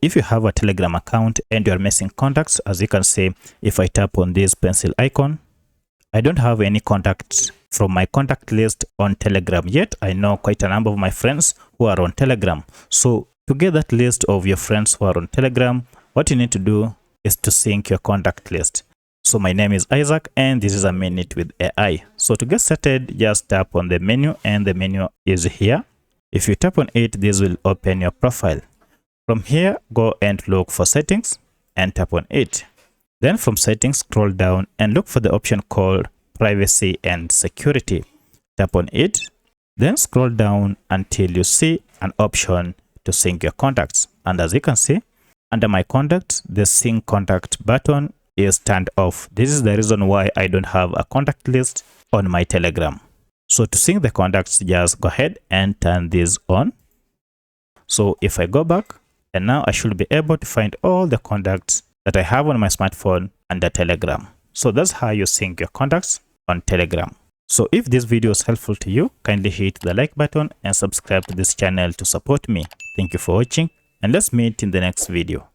if you have a Telegram account and you're missing contacts, as you can see, if I tap on this pencil icon, I don't have any contacts from my contact list on Telegram yet. I know quite a number of my friends who are on Telegram. So to get that list of your friends who are on Telegram, what you need to do is to sync your contact list. So my name is Isaac and this is a minute with AI. So to get started, just tap on the menu and the menu is here. If you tap on it, this will open your profile. From here, go and look for settings and tap on it. Then from settings, scroll down and look for the option called privacy and security. Tap on it, then scroll down until you see an option to sync your contacts. And as you can see, under my contacts, the sync contact button is turned off. This is the reason why I don't have a contact list on my Telegram. So to sync the contacts, just go ahead and turn this on. So if I go back, and now I should be able to find all the contacts that I have on my smartphone under Telegram. So that's how you sync your contacts on Telegram. So if this video is helpful to you, kindly hit the like button and subscribe to this channel to support me. Thank you for watching and let's meet in the next video.